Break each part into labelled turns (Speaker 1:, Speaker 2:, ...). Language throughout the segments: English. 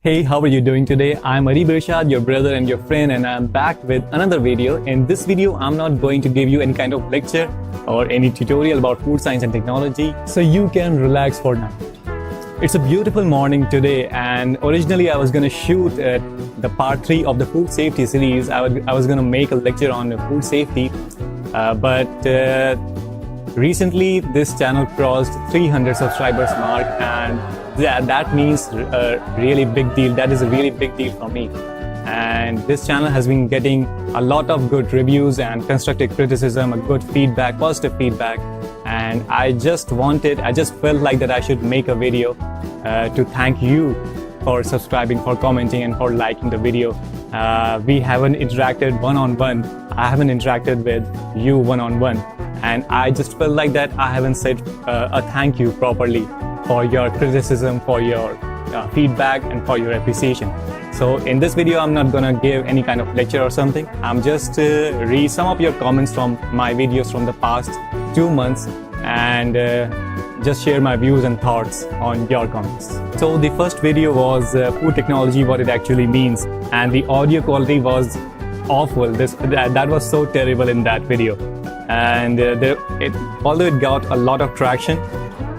Speaker 1: Hey, how are you doing today? I'm Ari Birshad, your brother and your friend, and I'm back with another video. In this video, I'm not going to give you any kind of lecture or any tutorial about food science and technology, so you can relax for now. It's a beautiful morning today, and originally I was going to shoot the part 3 of the food safety series. I was going to make a lecture on food safety, but recently this channel crossed 300 subscribers mark, and that means a really big deal. That is a really big deal for me. And this channel has been getting a lot of good reviews and constructive criticism, a good feedback, positive feedback. And I just felt like that I should make a video to thank you for subscribing, for commenting, and for liking the video. We haven't interacted one-on-one. I haven't interacted with you one-on-one. And I just felt like that I haven't said a thank you properly for your criticism, for your feedback, and for your appreciation. So in this video, I'm not gonna give any kind of lecture or something. I'm just read some of your comments from my videos from the past 2 months and just share my views and thoughts on your comments. So the first video was food technology, what it actually means, and the audio quality was awful. That was so terrible in that video, and although it got a lot of traction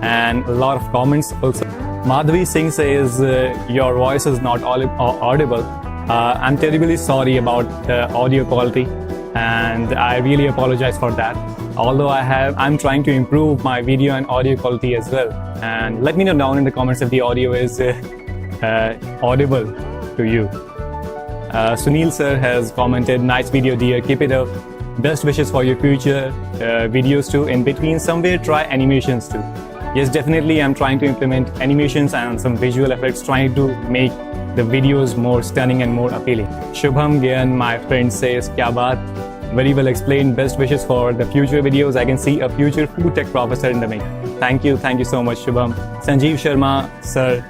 Speaker 1: and a lot of comments also. Madhavi Singh says your voice is not audible. I'm terribly sorry about the audio quality, and I really apologize for that. Although I'm trying to improve my video and audio quality as well. And let me know down in the comments if the audio is audible to you. Sunil sir has commented, nice video dear, keep it up. Best wishes for your future videos too. In between somewhere try animations too. Yes, definitely I'm trying to implement animations and some visual effects, trying to make the videos more stunning and more appealing. Shubham Gyan, my friend, says, Kya baat? Very well explained. Best wishes for the future videos. I can see a future food tech professor in the making. Thank you so much, Shubham. Sanjeev Sharma, sir,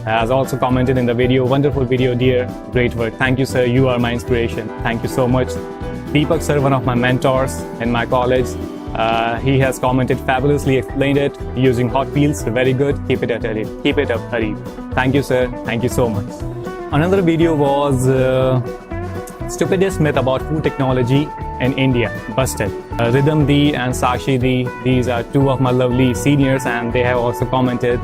Speaker 1: has also commented in the video, wonderful video, dear, great work. Thank you, sir, you are my inspiration. Thank you so much. Deepak sir, one of my mentors in my college, he has commented, fabulously explained it using hot wheels, very good, keep it up, Hari. Thank you, sir, thank you so much. Another video was stupidest myth about food technology in India, busted. Rhythm D and Sakshi D, these are two of my lovely seniors, and they have also commented,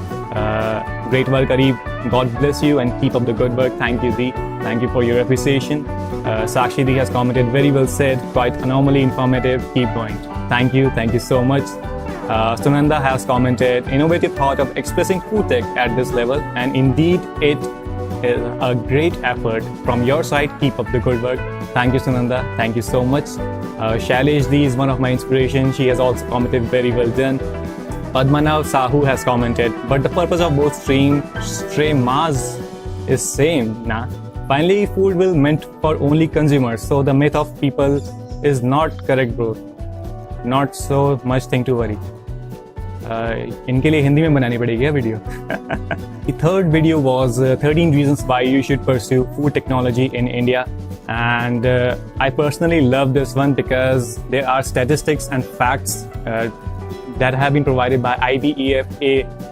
Speaker 1: great work, Arif, God bless you and keep up the good work. Thank you, D, thank you for your appreciation. Sakshi D has commented, very well said, quite anomaly informative, keep going. Thank you so much. Sunanda has commented, innovative thought of expressing food tech at this level, and indeed it is a great effort from your side. Keep up the good work. Thank you, Sunanda. Thank you so much. Shailesh D is one of my inspirations. She has also commented, very well done. Padmanav Sahu has commented, but the purpose of both streamers is same, nah? Finally, food will meant for only consumers, so the myth of people is not correct, bro. Not so much thing to worry. इनके लिए हिंदी में बनानी पड़ेगी video. The third video was 13 reasons why you should pursue food technology in India, and I personally love this one because there are statistics and facts that have been provided by IBEF,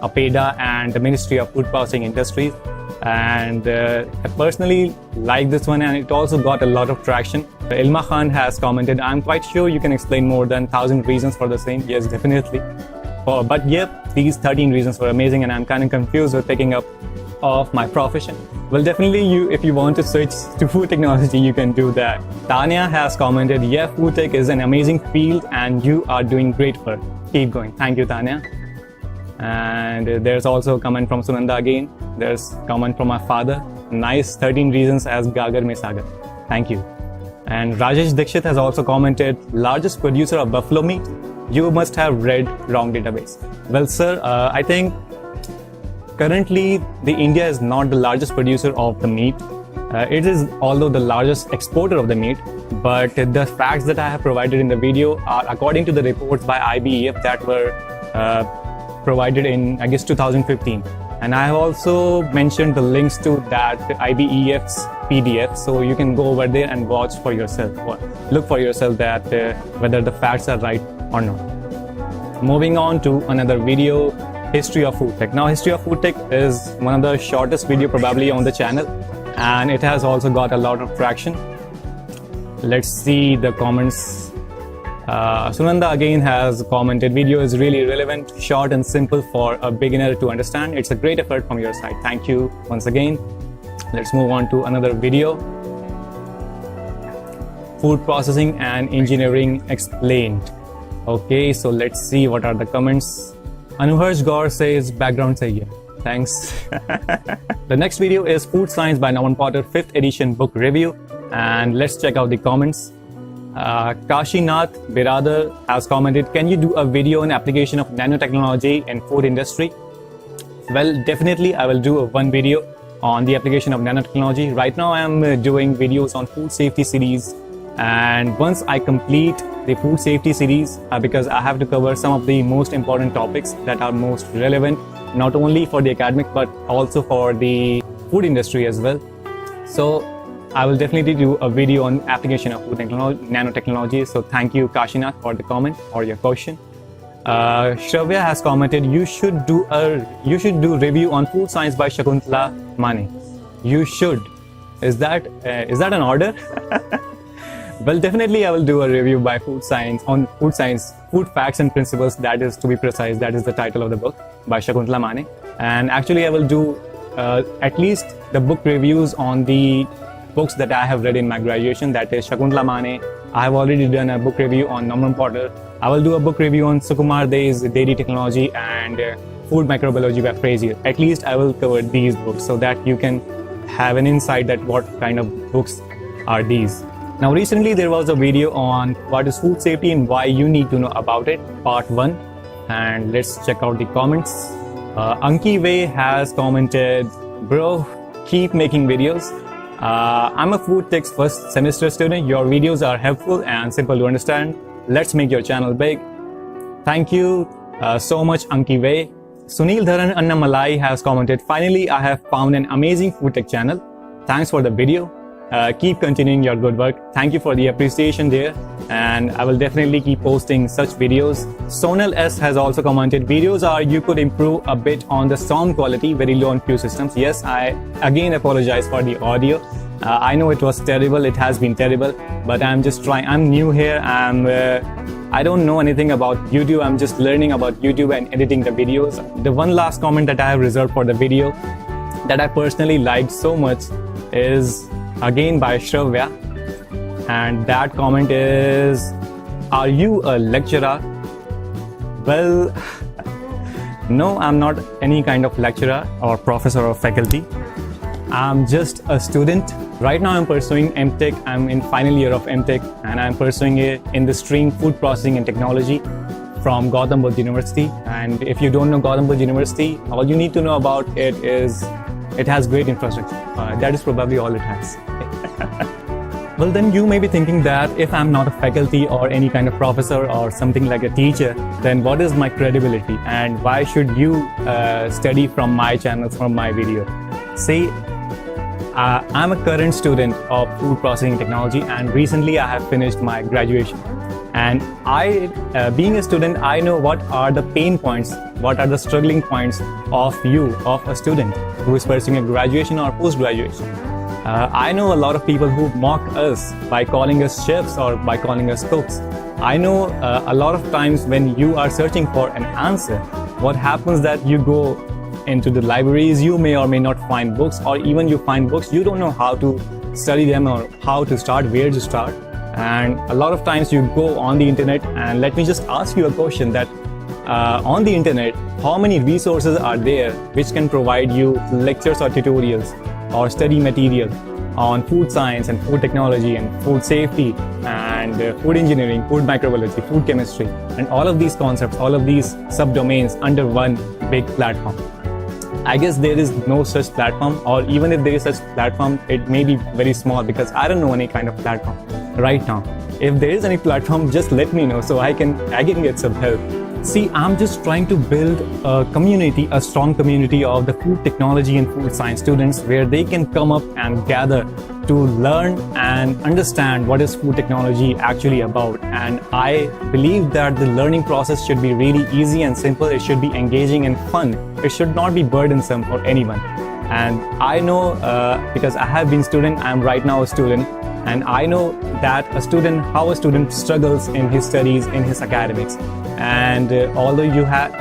Speaker 1: APEDA, and the Ministry of Food Processing Industries. And I personally like this one, and it also got a lot of traction. Ilma Khan has commented, I'm quite sure you can explain more than 1,000 reasons for the same. Yes, definitely. But yep, these 13 reasons were amazing, and I'm kind of confused with picking up of my profession. Well, definitely if you want to switch to food technology, you can do that. Tanya has commented, yeah, food tech is an amazing field and you are doing great work. Keep going. Thank you, Tanya. And there's also a comment from Sunanda again. There's a comment from my father. Nice, 13 reasons as Gagar Mein Sagar. Thank you. And Rajesh Dikshit has also commented, largest producer of buffalo meat. You must have read wrong database. Well, sir, I think currently India is not the largest producer of the meat. It is although the largest exporter of the meat, but the facts that I have provided in the video are according to the reports by IBEF that were provided in, I guess, 2015. And I have also mentioned the links to that IBEF's PDF, so you can go over there and watch for yourself, or look for yourself that whether the facts are right or not. Moving on to another video, history of food tech. Now, history of food tech is one of the shortest video probably on the channel, and it has also got a lot of traction. Let's see the comments. Sunanda again has commented, video is really relevant, short and simple for a beginner to understand. It's a great effort from your side. Thank you once again. Let's move on to another video. Food processing and engineering explained. Okay, so let's see what are the comments. Anuharsh Gaur says background sahi hai. Thanks. The next video is Food Science by Naman Potter 5th edition book review, and let's check out the comments. Kashinath Biradar has commented, can you do a video on application of nanotechnology in food industry? Well, definitely I will do one video on the application of nanotechnology. Right now I am doing videos on food safety series, and once I complete the food safety series, because I have to cover some of the most important topics that are most relevant not only for the academic but also for the food industry as well. So I will definitely do a video on application of food nanotechnology. So thank you Kashinath for the comment or your question. Shravya has commented, you should do review on Food Science by Shakuntala Mane. You should. Is that an order? Well, definitely I will do a review by Food Science on Food Facts and Principles, that is to be precise, that is the title of the book by Shakuntala Mane. And actually I will do at least the book reviews on the books that I have read in my graduation, that is Shakuntala Mane. I have already done a book review on Naman Potter. I will do a book review on Sukumar Dey's Dairy Technology and Food Microbiology by Frazier. At least I will cover these books so that you can have an insight that what kind of books are these. Now recently there was a video on what is food safety and why you need to know about it, part 1, and let's check out the comments. Anki Way has commented, bro, keep making videos. I'm a food tech's first semester student. Your videos are helpful and simple to understand. Let's make your channel big. Thank you so much, Anki Way. Sunil Dharan Annamalai has commented, finally I have found an amazing food tech channel. Thanks for the video. Keep continuing your good work. Thank you for the appreciation there, and I will definitely keep posting such videos. Sonal S has also commented, videos are you could improve a bit on the sound quality, very low on few systems. Yes, I again apologize for the audio. I know it was terrible, it has been terrible, but I'm just trying. I'm new here. I don't know anything about YouTube. I'm just learning about YouTube and editing the videos. The one last comment that I have reserved for the video that I personally liked so much is again by Shravya, and that comment is, are you a lecturer? Well, no, I'm not any kind of lecturer or professor or faculty. I'm just a student. Right now I'm pursuing MTech. I'm in final year of MTech, and I'm pursuing it in the stream Food Processing and Technology from Gautam Buddha University. And if you don't know Gautam Buddha University, all you need to know about it is it has great infrastructure. That is probably all it has. Well, then you may be thinking that if I'm not a faculty or any kind of professor or something like a teacher, then what is my credibility and why should you study from my channels, from my video? See, I'm a current student of food processing technology, and recently I have finished my graduation. And being a student, I know what are the pain points, what are the struggling points of a student who is pursuing a graduation or post-graduation. I know a lot of people who mock us by calling us chefs or by calling us cooks. I know a lot of times when you are searching for an answer, what happens that you go into the libraries, you may or may not find books, or even you find books, you don't know how to study them or how to start, where to start. And a lot of times you go on the internet, and let me just ask you a question that on the internet, how many resources are there which can provide you lectures or tutorials or study material on food science and food technology and food safety and food engineering, food microbiology, food chemistry, and all of these concepts, all of these subdomains under one big platform? I guess there is no such platform, or even if there is such platform, it may be very small because I don't know any kind of platform right now. If there is any platform, just let me know so I can get some help. See, I'm just trying to build a community, a strong community of the food technology and food science students where they can come up and gather to learn and understand what is food technology actually about. And I believe that the learning process should be really easy and simple. It should be engaging and fun. It should not be burdensome for anyone. And I know because I have been student, I'm right now a student, and I know that how a student struggles in his studies, in his academics. And although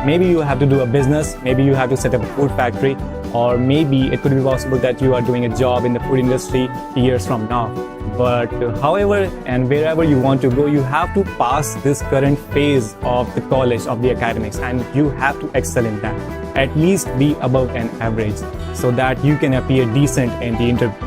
Speaker 1: maybe you have to do a business, maybe you have to set up a food factory, or maybe it could be possible that you are doing a job in the food industry years from now. But however and wherever you want to go, you have to pass this current phase of the college, of the academics, and you have to excel in that. At least be above an average so that you can appear decent in the interview.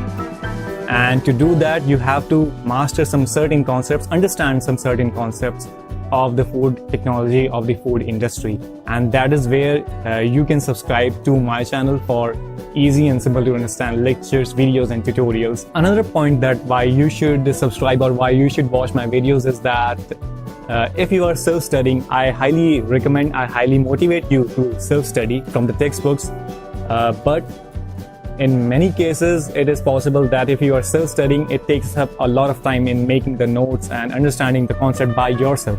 Speaker 1: And to do that, you have to master some certain concepts, understand some certain concepts of the food technology, of the food industry. And that is where you can subscribe to my channel for easy and simple to understand lectures, videos, and tutorials. Another point that why you should subscribe or why you should watch my videos is that if you are self-studying, I highly recommend, I highly motivate you to self-study from the textbooks. But in many cases, it is possible that if you are self-studying, it takes up a lot of time in making the notes and understanding the concept by yourself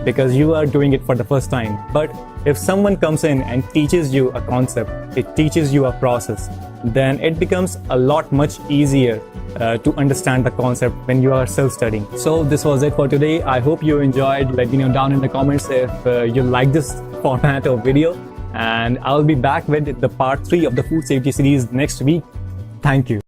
Speaker 1: because you are doing it for the first time. But if someone comes in and teaches you a concept, it teaches you a process, then it becomes a lot much easier to understand the concept when you are self-studying. So this was it for today. I hope you enjoyed. Let me know down in the comments if you like this format of video. And I'll be back with the part 3 of the food safety series next week. Thank you.